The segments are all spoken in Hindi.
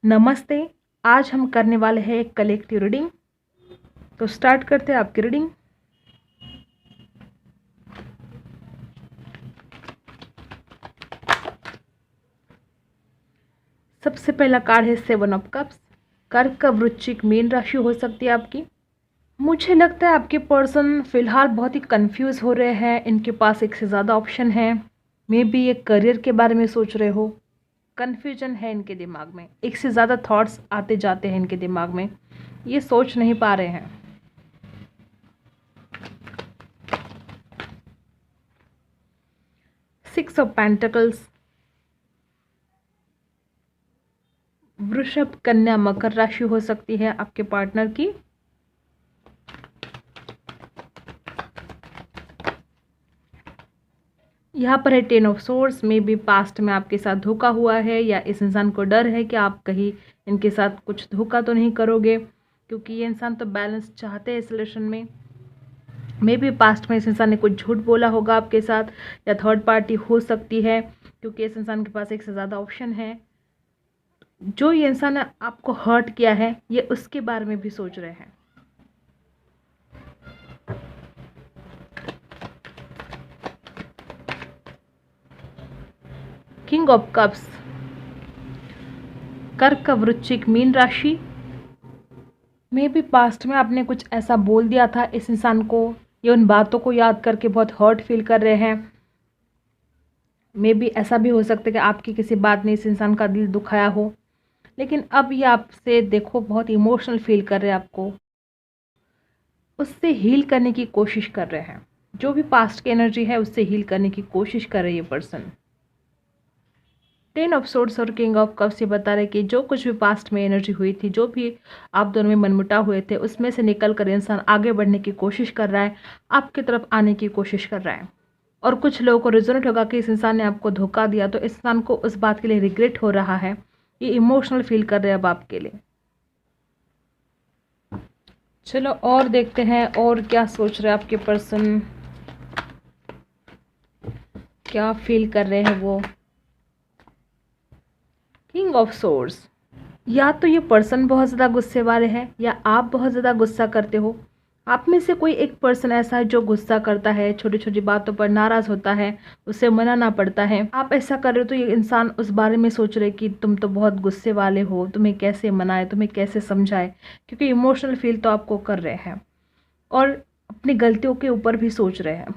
नमस्ते। आज हम करने वाले हैं एक कलेक्टिव रीडिंग। तो स्टार्ट करते हैं आपकी रीडिंग। सबसे पहला कार्ड है 7 ऑफ कप्स। कर्क का वृश्चिक मीन राशि हो सकती है आपकी। मुझे लगता है आपके पर्सन फिलहाल बहुत ही कंफ्यूज हो रहे हैं। इनके पास एक से ज़्यादा ऑप्शन है। मे बी ये करियर के बारे में सोच रहे हो। कन्फ्यूजन है इनके दिमाग में, एक से ज़्यादा थॉट्स आते जाते हैं इनके दिमाग में, ये सोच नहीं पा रहे हैं। Six of pentacles. वृषभ, कन्या, मकर राशि हो सकती है आपके पार्टनर की। यहाँ पर है 10 of source. May be past में आपके साथ धोखा हुआ है या इस इंसान को डर है कि आप कहीं इनके साथ कुछ धोखा तो नहीं करोगे, क्योंकि ये इंसान तो बैलेंस चाहते हैं इस रिलेशन में। मे बी पास्ट में इस इंसान ने कुछ झूठ बोला होगा आपके साथ, या थर्ड पार्टी हो सकती है, क्योंकि इस इंसान के पास एक से ज़्यादा ऑप्शन है। जो ये इंसान ने आपको हर्ट किया है, ये उसके बारे में भी सोच रहे हैं। King of cups. कर्क, वृश्चिक, मीन राशि। मे बी पास्ट में आपने कुछ ऐसा बोल दिया था इस इंसान को, ये उन बातों को याद करके बहुत हर्ट फील कर रहे हैं। मे बी ऐसा भी हो सकता है कि आपकी किसी बात ने इस इंसान का दिल दुखाया हो, लेकिन अब ये आपसे देखो बहुत इमोशनल फील कर रहे हैं, आपको उससे हील करने की कोशिश कर रहे हैं। जो भी पास्ट की एनर्जी है उससे हील करने की कोशिश कर रही है पर्सन। 10 ऑफ सोर्ड्स और किंग ऑफ कप्स ये बता रहे कि जो कुछ भी पास्ट में एनर्जी हुई थी, जो भी आप दोनों में मनमुटाव हुए थे, उसमें से निकल कर इंसान आगे बढ़ने की कोशिश कर रहा है, आपकी तरफ आने की कोशिश कर रहा है। और कुछ लोगों को रिजोनेट होगा कि इस इंसान ने आपको धोखा दिया, तो इस इंसान को उस बात के लिए रिग्रेट हो रहा है। ये इमोशनल फील कर रहे हैं अब आपके लिए। चलो और देखते हैं और क्या सोच रहे हैं आपके पर्सन, क्या फील कर रहे हैं वो। King of source. या तो ये पर्सन बहुत ज़्यादा गुस्से वाले हैं, या आप बहुत ज़्यादा गुस्सा करते हो। आप में से कोई एक पर्सन ऐसा है जो गुस्सा करता है, छोटी छोटी बातों पर नाराज़ होता है, उसे मनाना पड़ता है। आप ऐसा कर रहे हो तो ये इंसान उस बारे में सोच रहे कि तुम तो बहुत गुस्से वाले हो, तुम्हें कैसे मनाए, तुम्हें कैसे समझाए, क्योंकि इमोशनल फील तो आपको कर रहे हैं और अपनी गलतियों के ऊपर भी सोच रहे हैं।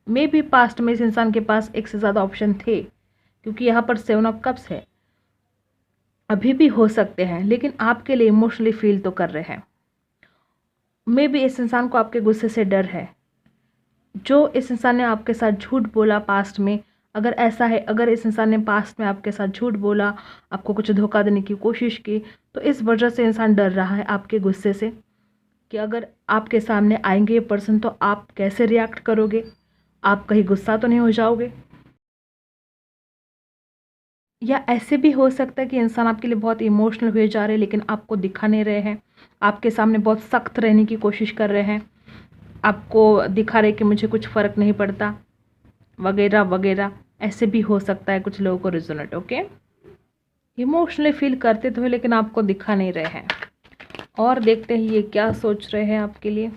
मे बी पास्ट में इस इंसान के पास एक से ज़्यादा ऑप्शन थे, क्योंकि यहाँ पर 7 ऑफ कप्स है। अभी भी हो सकते हैं, लेकिन आपके लिए इमोशनली फील तो कर रहे हैं। मे बी इस इंसान को आपके गुस्से से डर है। जो इस इंसान ने आपके साथ झूठ बोला पास्ट में, अगर ऐसा है, अगर इस इंसान ने पास्ट में आपके साथ झूठ बोला, आपको कुछ धोखा देने की कोशिश की, तो इस वजह से इंसान डर रहा है आपके गुस्से से कि अगर आपके सामने आएंगे ये पर्सन तो आप कैसे रिएक्ट करोगे, आप कहीं गुस्सा तो नहीं हो जाओगे। या ऐसे भी हो सकता है कि इंसान आपके लिए बहुत इमोशनल हुए जा रहे हैं, लेकिन आपको दिखा नहीं रहे हैं, आपके सामने बहुत सख्त रहने की कोशिश कर रहे हैं, आपको दिखा रहे कि मुझे कुछ फ़र्क नहीं पड़ता, वगैरह वगैरह। ऐसे भी हो सकता है कुछ लोगों को रिजोनेट। ओके, इमोशनली फील करते तो है, लेकिन आपको दिखा नहीं रहे हैं। और देखते हैं ये क्या सोच रहे हैं आपके लिए।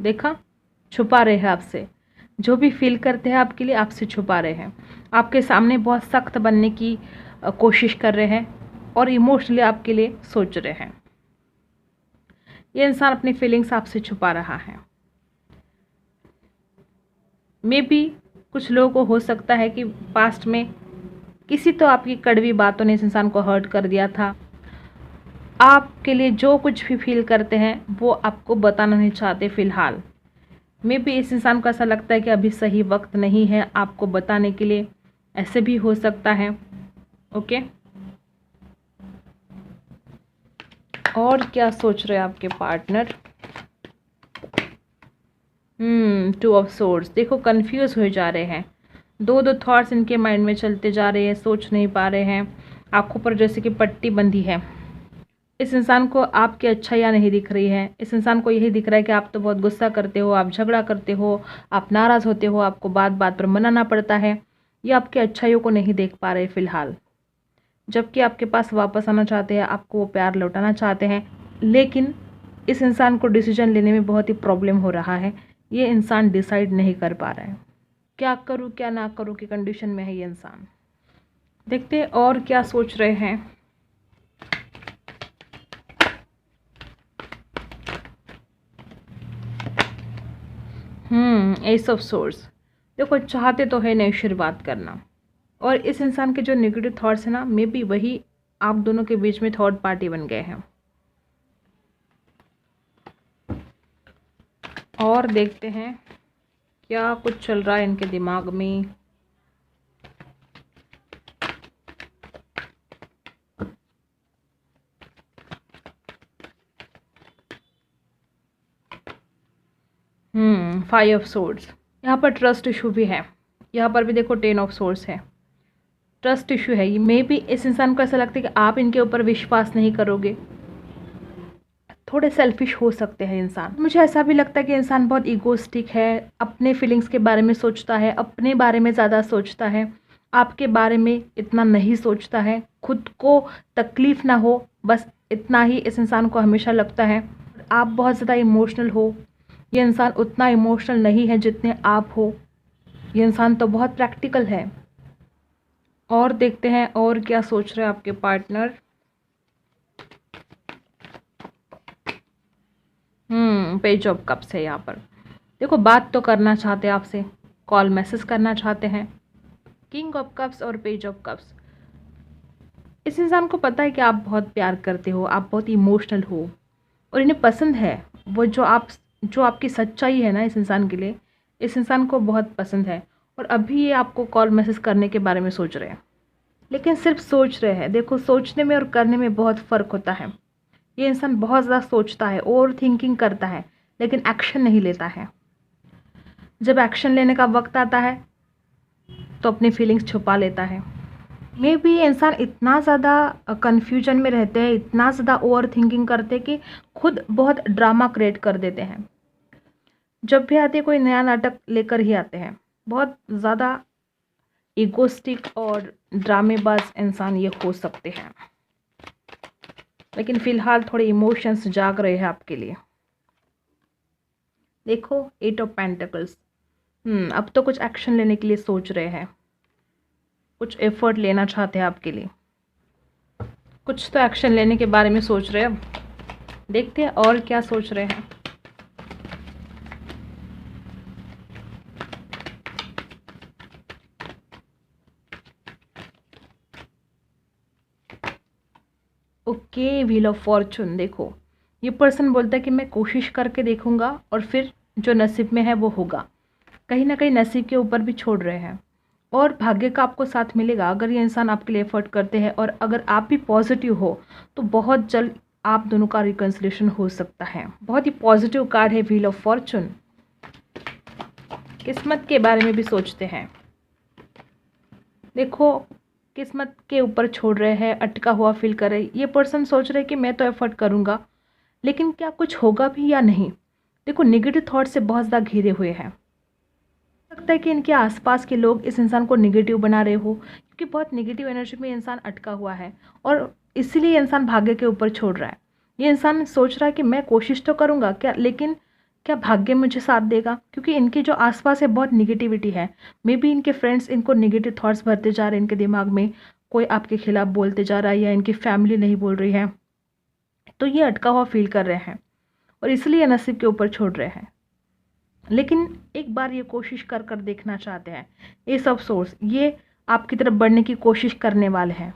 देखा, छुपा रहे हैं आपसे। जो भी फील करते हैं आपके लिए, आपसे छुपा रहे हैं। आपके सामने बहुत सख्त बनने की कोशिश कर रहे हैं और इमोशनली आपके लिए सोच रहे हैं। ये इंसान अपनी फीलिंग्स आपसे छुपा रहा है। मे बी कुछ लोगों को हो सकता है कि पास्ट में किसी तो आपकी कड़वी बातों ने इस इंसान को हर्ट कर दिया था। आपके लिए जो कुछ भी फील करते हैं वो आपको बताना नहीं चाहते फ़िलहाल। मे बी इस इंसान को ऐसा लगता है कि अभी सही वक्त नहीं है आपको बताने के लिए, ऐसे भी हो सकता है। ओके, और क्या सोच रहे हैं आपके पार्टनर। 2 of swords. देखो, कंफ्यूज हो जा रहे हैं, दो दो थॉट्स इनके माइंड में चलते जा रहे हैं, सोच नहीं पा रहे हैं। आंखों पर जैसे कि पट्टी बंधी है। इस इंसान को आपकी अच्छाइयाँ नहीं दिख रही हैं। इस इंसान को यही दिख रहा है कि आप तो बहुत गुस्सा करते हो, आप झगड़ा करते हो, आप नाराज़ होते हो, आपको बात बात पर मनाना पड़ता है। ये आपकी अच्छाइयों को नहीं देख पा रहे फ़िलहाल, जबकि आपके पास वापस आना चाहते हैं, आपको वो प्यार लौटाना चाहते हैं। लेकिन इस इंसान को डिसीजन लेने में बहुत ही प्रॉब्लम हो रहा है। ये इंसान डिसाइड नहीं कर पा रहा है। क्या करूँ क्या ना करूँ की कंडीशन में है ये इंसान। देखते हैं और क्या सोच रहे हैं। S of source. देखो, चाहते तो है नहीं शुरुआत करना, और इस इंसान के जो नेगेटिव थॉट्स हैं ना, मे बी वही आप दोनों के बीच में थर्ड पार्टी बन गए हैं। और देखते हैं क्या कुछ चल रहा है इनके दिमाग में। Five of swords. यहाँ पर ट्रस्ट इशू भी है। यहाँ पर भी देखो 10 ऑफ सोर्ड्स है। ट्रस्ट इशू है। ये मे बी इस इंसान को ऐसा लगता है कि आप इनके ऊपर विश्वास नहीं करोगे। थोड़े सेल्फिश हो सकते हैं इंसान। मुझे ऐसा भी लगता है कि इंसान बहुत ईगोस्टिक है, अपने फीलिंग्स के बारे में सोचता है, अपने बारे में ज़्यादा सोचता है, आपके बारे में इतना नहीं सोचता है। खुद को तकलीफ़ ना हो, बस इतना ही इस इंसान को हमेशा लगता है। आप बहुत ज़्यादा इमोशनल हो, ये इंसान उतना इमोशनल नहीं है जितने आप हो। ये इंसान तो बहुत प्रैक्टिकल है। और देखते हैं और क्या सोच रहे हैं आपके पार्टनर। पेज ऑफ कप्स है यहाँ पर। देखो, बात तो करना चाहते हैं आपसे, कॉल मैसेज करना चाहते हैं। किंग ऑफ कप्स और पेज ऑफ कप्स। इस इंसान को पता है कि आप बहुत प्यार करते हो, आप बहुत इमोशनल हो, और इन्हें पसंद है वो जो आपकी सच्चाई है ना इस इंसान के लिए। इस इंसान को बहुत पसंद है, और अभी ये आपको कॉल मैसेज करने के बारे में सोच रहे हैं, लेकिन सिर्फ सोच रहे हैं। देखो, सोचने में और करने में बहुत फ़र्क होता है। ये इंसान बहुत ज़्यादा सोचता है, ओवर थिंकिंग करता है, लेकिन एक्शन नहीं लेता है। जब एक्शन लेने का वक्त आता है तो अपनी फीलिंग्स छुपा लेता है। मे बी ये इंसान इतना ज़्यादा कन्फ्यूजन में रहते हैं, इतना ज़्यादा ओवर थिंकिंग करते हैं कि खुद बहुत ड्रामा क्रिएट कर देते हैं। जब भी आते कोई नया नाटक लेकर ही आते हैं। बहुत ज़्यादा इगोस्टिक और ड्रामेबाज इंसान ये हो सकते हैं, लेकिन फ़िलहाल थोड़े इमोशंस जाग रहे हैं आपके लिए। देखो, 8 ऑफ पेंटिकल्स। अब तो कुछ एक्शन लेने के लिए सोच रहे हैं, कुछ एफर्ट लेना चाहते हैं आपके लिए, कुछ तो एक्शन लेने के बारे में सोच रहे हैं। अब देखते हैं और क्या सोच रहे हैं। Okay, wheel of Fortune. देखो, ये पर्सन बोलता है कि मैं कोशिश करके देखूंगा और फिर जो नसीब में है वो होगा। कहीं ना कहीं नसीब के ऊपर भी छोड़ रहे हैं, और भाग्य का आपको साथ मिलेगा अगर ये इंसान आपके लिए एफर्ट करते हैं, और अगर आप भी पॉजिटिव हो तो बहुत जल्द आप दोनों का रिकन्सिलेशन हो सकता है। बहुत ही पॉजिटिव कार्ड है व्हील ऑफ फॉर्चून। किस्मत के बारे में भी सोचते हैं। देखो, किस्मत के ऊपर छोड़ रहे हैं, अटका हुआ फील कर रहे। ये पर्सन सोच रहे हैं कि मैं तो एफर्ट करूँगा, लेकिन क्या कुछ होगा भी या नहीं। देखो, नेगेटिव थॉट से बहुत ज़्यादा घिरे हुए हैं। लगता है कि इनके आसपास के लोग इस इंसान को नेगेटिव बना रहे हो, क्योंकि बहुत नेगेटिव एनर्जी में इंसान अटका हुआ है, और इसीलिए इंसान भाग्य के ऊपर छोड़ रहा है। ये इंसान सोच रहा है कि मैं कोशिश तो करूँगा क्या, लेकिन क्या भाग्य मुझे साथ देगा, क्योंकि इनके जो आसपास है बहुत निगेटिविटी है। मे बी इनके फ्रेंड्स इनको नेगेटिव थॉट्स भरते जा रहे हैं इनके दिमाग में, कोई आपके खिलाफ बोलते जा रहा है, या इनकी फैमिली नहीं बोल रही है, तो ये अटका हुआ फील कर रहे हैं, और इसलिए नसीब के ऊपर छोड़ रहे हैं। लेकिन एक बार ये कोशिश कर कर देखना चाहते हैं। ये सब सोर्स ये आपकी तरफ बढ़ने की कोशिश करने वाले हैं।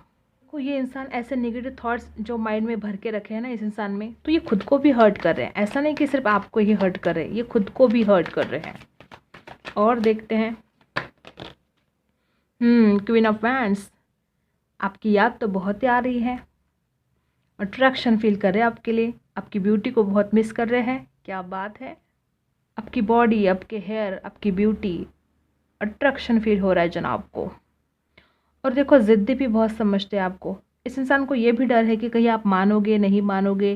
को ये इंसान ऐसे नेगेटिव थॉट्स जो माइंड में भर के रखे हैं ना इस इंसान में, तो ये खुद को भी हर्ट कर रहे हैं। ऐसा नहीं कि सिर्फ आपको ही हर्ट कर रहे हैं, ये खुद को भी हर्ट कर रहे हैं। और देखते हैं। Queen of wands. आपकी याद तो बहुत ही आ रही है, अट्रैक्शन फील कर रहे हैं आपके लिए, आपकी ब्यूटी को बहुत मिस कर रहे हैं। क्या बात है, आपकी बॉडी, आपके हेयर, आपकी ब्यूटी, अट्रैक्शन फील हो रहा है जनाब को। और देखो, ज़िद्दी भी बहुत समझते हैं आपको, इस इंसान को ये भी डर है कि कहीं आप मानोगे नहीं मानोगे,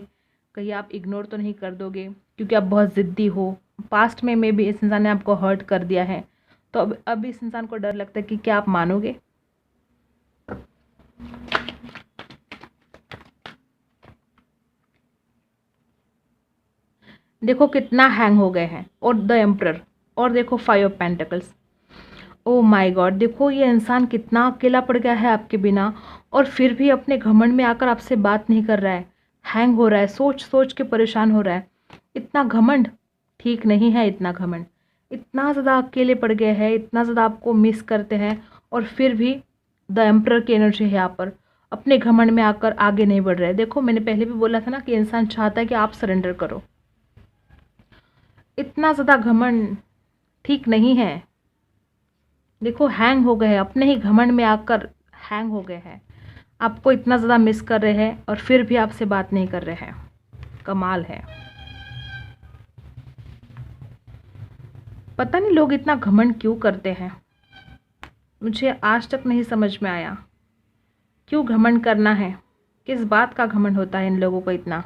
कहीं आप इग्नोर तो नहीं कर दोगे, क्योंकि आप बहुत ज़िद्दी हो। पास्ट में भी इस इंसान ने आपको हर्ट कर दिया है, तो अब इस इंसान को डर लगता है कि क्या आप मानोगे। देखो कितना हैंग हो गए हैं, और द एम्परर, और देखो 5 of pentacles. Oh my God, देखो ये इंसान कितना अकेला पड़ गया है आपके बिना, और फिर भी अपने घमंड में आकर आपसे बात नहीं कर रहा है। हैंग हो रहा है, सोच सोच के परेशान हो रहा है। इतना घमंड ठीक नहीं है, इतना घमंड। इतना ज़्यादा अकेले पड़ गए हैं, इतना ज़्यादा आपको मिस करते हैं, और फिर भी द एम्परर की एनर्जी है यहाँ पर। अपने घमंड में आकर आगे नहीं बढ़ रहे। देखो मैंने पहले भी बोला था ना कि इंसान चाहता है कि आप सरेंडर करो। इतना ज़्यादा घमंड ठीक नहीं है। देखो हैंग हो गए हैं, अपने ही घमंड में आकर हैंग हो गए हैं। आपको इतना ज़्यादा मिस कर रहे हैं और फिर भी आपसे बात नहीं कर रहे हैं। कमाल है। पता नहीं लोग इतना घमंड क्यों करते हैं, मुझे आज तक नहीं समझ में आया। क्यों घमंड करना है, किस बात का घमंड होता है इन लोगों को इतना।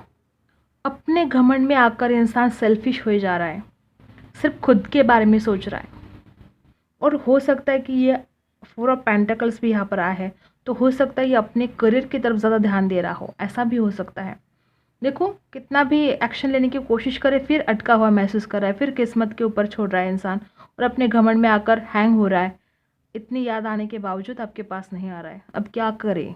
अपने घमंड में आकर इंसान सेल्फिश हो जा रहा है, सिर्फ खुद के बारे में सोच रहा है। और हो सकता है कि ये 4 ऑफ पेंटिकल्स भी यहाँ पर आया है, तो हो सकता है ये अपने करियर की तरफ ज़्यादा ध्यान दे रहा हो, ऐसा भी हो सकता है। देखो कितना भी एक्शन लेने की कोशिश करे, फिर अटका हुआ महसूस कर रहा है, फिर किस्मत के ऊपर छोड़ रहा है इंसान, और अपने घमंड में आकर हैंग हो रहा है। इतनी याद आने के बावजूद आपके पास नहीं आ रहा है, अब क्या करे।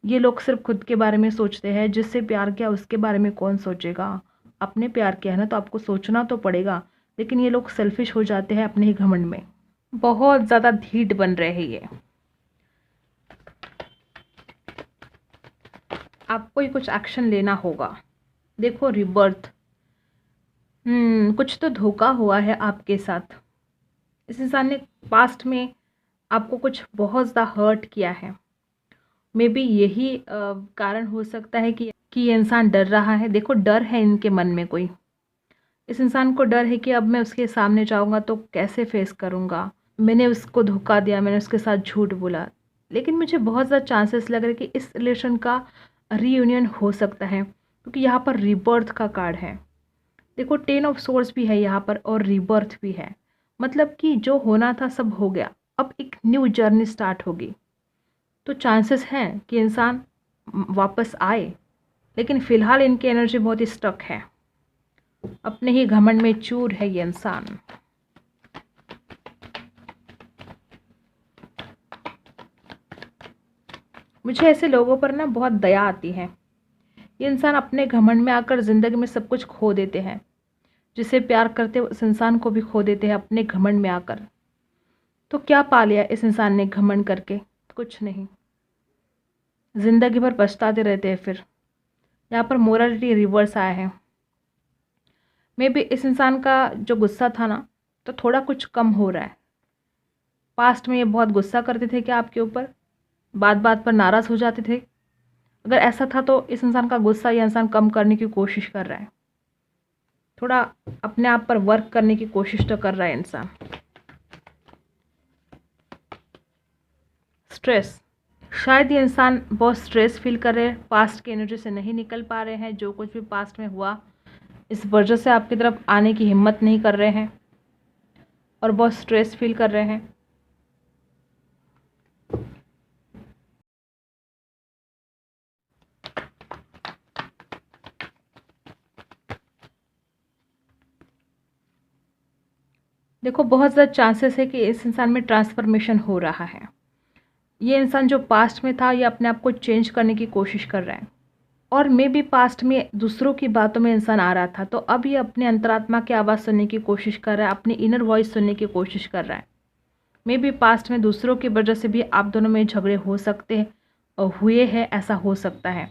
ये लोग सिर्फ खुद के बारे में सोचते हैं, जिससे प्यार किया उसके बारे में कौन सोचेगा। अपने प्यार किया है ना, तो आपको सोचना तो पड़ेगा, लेकिन ये लोग सेल्फिश हो जाते हैं अपने ही घमंड में। बहुत ज़्यादा ढीठ बन रहे हैं ये। आपको ही कुछ एक्शन लेना होगा। देखो रिबर्थ, कुछ तो धोखा हुआ है आपके साथ। इस इंसान ने पास्ट में आपको कुछ बहुत ज़्यादा हर्ट किया है। मे बी यही कारण हो सकता है कि ये इंसान डर रहा है। देखो डर है इनके मन में कोई। इस इंसान को डर है कि अब मैं उसके सामने जाऊंगा तो कैसे फेस करूंगा। मैंने उसको धोखा दिया, मैंने उसके साथ झूठ बोला। लेकिन मुझे बहुत ज़्यादा चांसेस लग रहे हैं कि इस रिलेशन का रीयूनियन हो सकता है, क्योंकि यहाँ पर रीबर्थ का कार्ड है। देखो 10 ऑफ सोर्स भी है यहाँ पर, और रीबर्थ भी है। मतलब कि जो होना था सब हो गया, अब एक न्यू जर्नी स्टार्ट होगी। तो चांसेस हैं कि इंसान वापस आए, लेकिन फ़िलहाल इनकी एनर्जी बहुत ही स्टक है। अपने ही घमंड में चूर है ये इंसान। मुझे ऐसे लोगों पर ना बहुत दया आती है। ये इंसान अपने घमंड में आकर ज़िंदगी में सब कुछ खो देते हैं। जिसे प्यार करते उस इंसान को भी खो देते हैं अपने घमंड में आकर। तो क्या पा लिया इस इंसान ने घमंड करके? कुछ नहीं। ज़िंदगी भर पछताते रहते हैं फिर। यहाँ पर मोरालिटी रिवर्स आया है। मे बी इस इंसान का जो गुस्सा था ना, तो थोड़ा कुछ कम हो रहा है। पास्ट में ये बहुत गुस्सा करते थे क्या आपके ऊपर, बात बात पर नाराज़ हो जाते थे। अगर ऐसा था तो इस इंसान का गुस्सा ये इंसान कम करने की कोशिश कर रहा है। थोड़ा अपने आप पर वर्क करने की कोशिश तो कर रहा है इंसान। स्ट्रेस, शायद ये इंसान बहुत स्ट्रेस फील कर रहे हैं, पास्ट की एनर्जी से नहीं निकल पा रहे हैं। जो कुछ भी पास्ट में हुआ इस वजह से आपकी तरफ आने की हिम्मत नहीं कर रहे हैं, और बहुत स्ट्रेस फील कर रहे हैं। देखो बहुत ज़्यादा चांसेस है कि इस इंसान में ट्रांसफॉर्मेशन हो रहा है। ये इंसान जो पास्ट में था, ये अपने आप को चेंज करने की कोशिश कर रहा है। और मे बी पास्ट में दूसरों की बातों में इंसान आ रहा था, तो अब ये अपने अंतरात्मा की आवाज़ सुनने की कोशिश कर रहा है, अपनी इनर वॉइस सुनने की कोशिश कर रहा है। मे बी पास्ट में दूसरों की वजह से भी आप दोनों में झगड़े हो सकते हैं और हुए हैं, ऐसा हो सकता है।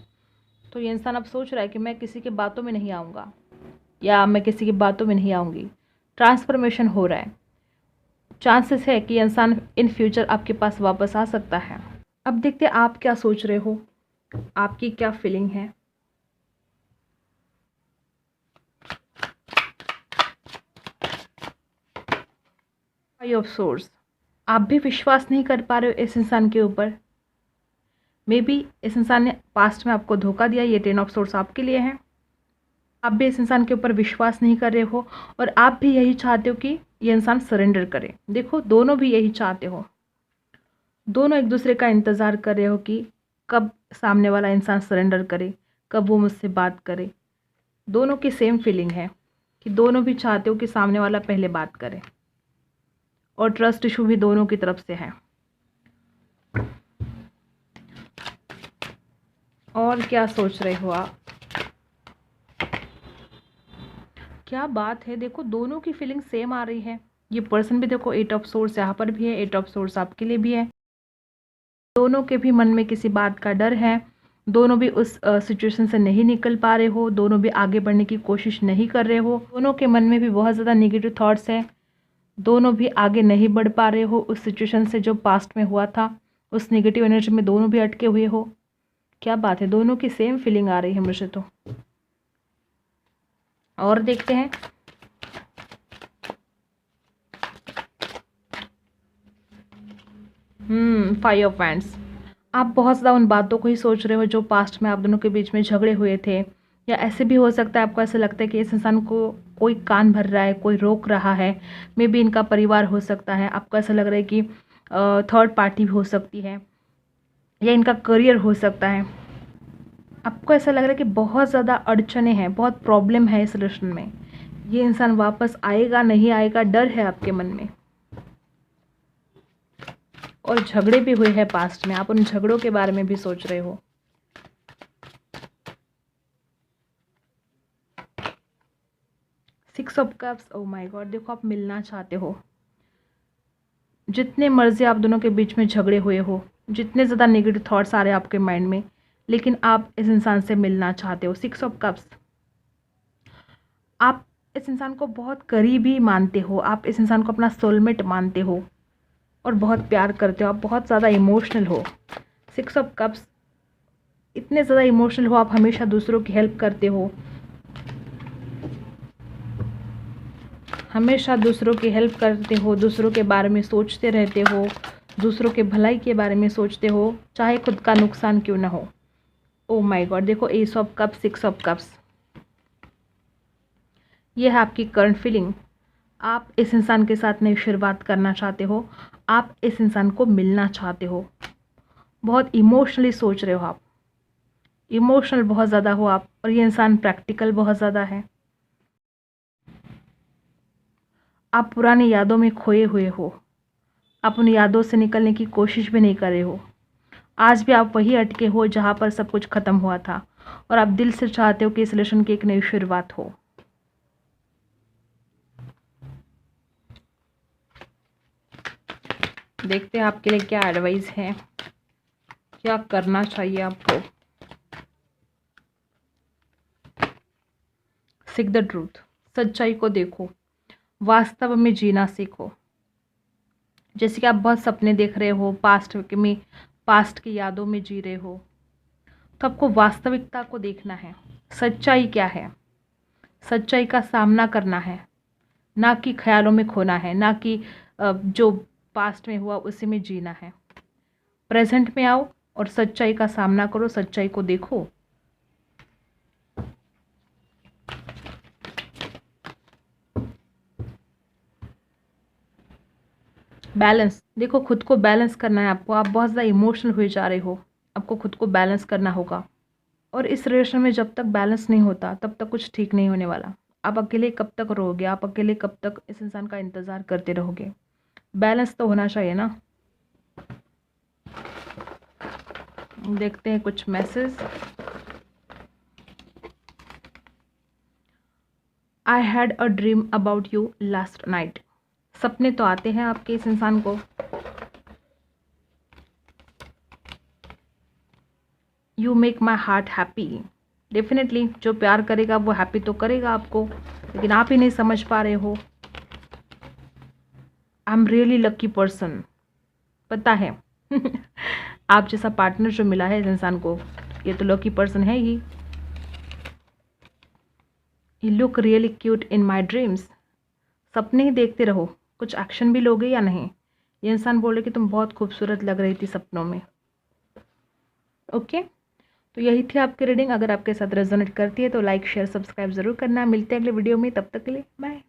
तो ये इंसान अब सोच रहा है कि मैं किसी की बातों में नहीं आऊँगा, या मैं किसी की बातों में नहीं आऊँगी। ट्रांसफॉर्मेशन हो रहा है। चांसेस है कि इंसान इन फ्यूचर आपके पास वापस आ सकता है। अब देखते हैं आप क्या सोच रहे हो, आपकी क्या फीलिंग है। फाइव ऑफ सोर्स, आप भी विश्वास नहीं कर पा रहे हो इस इंसान के ऊपर। मे बी इस इंसान ने पास्ट में आपको धोखा दिया, ये 10 ऑफ सोर्स आपके लिए है। आप भी इस इंसान के ऊपर विश्वास नहीं कर रहे हो और आप भी यही चाहते हो कि ये इंसान सरेंडर करे। देखो दोनों भी यही चाहते हो, दोनों एक दूसरे का इंतज़ार कर रहे हो कि कब सामने वाला इंसान सरेंडर करे, कब वो मुझसे बात करे। दोनों की सेम फीलिंग है कि दोनों भी चाहते हो कि सामने वाला पहले बात करे, और ट्रस्ट इशू भी दोनों की तरफ से है। और क्या सोच रहे हो आप? क्या बात है, देखो दोनों की फीलिंग सेम आ रही है। ये पर्सन भी देखो 8 ऑफ सोर्स यहाँ पर भी है, 8 ऑफ सोर्स आपके लिए भी है। दोनों के भी मन में किसी बात का डर है, दोनों भी उस सिचुएशन से नहीं निकल पा रहे हो, दोनों भी आगे बढ़ने की कोशिश नहीं कर रहे हो, दोनों के मन में भी बहुत ज़्यादा नेगेटिव थॉट्स है, दोनों भी आगे नहीं बढ़ पा रहे हो उस सिचुएशन से जो पास्ट में हुआ था, उस नेगेटिव एनर्जी में दोनों भी अटके हुए हो। क्या बात है, दोनों की सेम फीलिंग आ रही है मुझे तो। और देखते हैं। Five of wands. आप बहुत ज़्यादा उन बातों को ही सोच रहे हो जो पास्ट में आप दोनों के बीच में झगड़े हुए थे, या ऐसे भी हो सकता है आपको ऐसा लगता है कि इस इंसान को कोई कान भर रहा है, कोई रोक रहा है। मे बी इनका परिवार हो सकता है, आपको ऐसा लग रहा है कि थर्ड पार्टी भी हो सकती है, या इनका करियर हो सकता है। आपको ऐसा लग रहा है कि बहुत ज़्यादा अड़चने हैं, बहुत प्रॉब्लम है इस रिलेशन में। ये इंसान वापस आएगा नहीं आएगा, डर है आपके मन में। और झगड़े भी हुए हैं पास्ट में, आप उन झगड़ों के बारे में भी सोच रहे हो। Six of cups, oh my God, देखो आप मिलना चाहते हो। जितने मर्जी आप दोनों के बीच में झगड़े हुए हो, जितने ज़्यादा नेगेटिव थॉट्स आ रहे हैं आपके माइंड में, लेकिन आप इस इंसान से मिलना चाहते हो। सिक्स ऑफ कप्स, आप इस इंसान को बहुत करीबी मानते हो, आप इस इंसान को अपना सोलमेट मानते हो और बहुत प्यार करते हो, आप बहुत ज़्यादा इमोशनल हो। सिक्स ऑफ कप्स, इतने ज़्यादा इमोशनल हो, आप हमेशा दूसरों की हेल्प करते हो, हमेशा दूसरों की हेल्प करते हो, दूसरों के बारे में सोचते रहते हो, दूसरों के भलाई के बारे में सोचते हो, चाहे खुद का नुकसान क्यों ना हो। ओ माय गॉड, देखो S of cups, six of cups, ये है आपकी करंट फीलिंग। आप इस इंसान के साथ नई शुरुआत करना चाहते हो, आप इस इंसान को मिलना चाहते हो, बहुत इमोशनली सोच रहे हो आप, इमोशनल बहुत ज़्यादा हो आप, और ये इंसान प्रैक्टिकल बहुत ज़्यादा है। आप पुरानी यादों में खोए हुए हो, आप उन यादों से निकलने की कोशिश भी नहीं कर रहे हो। आज भी आप वही अटके हो जहाँ पर सब कुछ ख़त्म हुआ था, और आप दिल से चाहते हो कि इस रिलेशन की एक नई शुरुआत हो। देखते हैं आपके लिए क्या एडवाइस है, क्या करना चाहिए आपको। सीक द ट्रूथ, सच्चाई को देखो, वास्तव में जीना सीखो। जैसे कि आप बहुत सपने देख रहे हो, पास्ट की यादों में जी रहे हो, तो आपको वास्तविकता को देखना है। सच्चाई क्या है, सच्चाई का सामना करना है, ना कि ख्यालों में खोना है, ना कि जो पास्ट में हुआ उसी में जीना है। प्रेजेंट में आओ और सच्चाई का सामना करो, सच्चाई को देखो। बैलेंस, देखो खुद को बैलेंस करना है आपको, आप बहुत ज़्यादा इमोशनल हुए जा रहे हो, आपको खुद को बैलेंस करना होगा। और इस रिलेशन में जब तक बैलेंस नहीं होता तब तक कुछ ठीक नहीं होने वाला। आप अकेले कब तक रहोगे, आप अकेले कब तक इस इंसान का इंतज़ार करते रहोगे। बैलेंस तो होना चाहिए ना। देखते हैं कुछ message. I had a dream about you last night. सपने तो आते हैं आपके इस इंसान को। You make my heart happy. Definitely जो प्यार करेगा वो हैप्पी तो करेगा आपको, लेकिन आप ही नहीं समझ पा रहे हो। I am really lucky person, पता है आप जैसा पार्टनर जो मिला है इस इंसान को, ये तो लकी पर्सन है ही। You look really cute in my dreams. सपने ही देखते रहो, कुछ एक्शन भी लोगे या नहीं। ये इंसान बोले कि तुम बहुत खूबसूरत लग रही थी सपनों में। ओके, तो यही थी आपकी रीडिंग। अगर आपके साथ रेजोनेट करती है तो लाइक शेयर सब्सक्राइब ज़रूर करना। मिलते हैं अगले वीडियो में, तब तक के लिए बाय।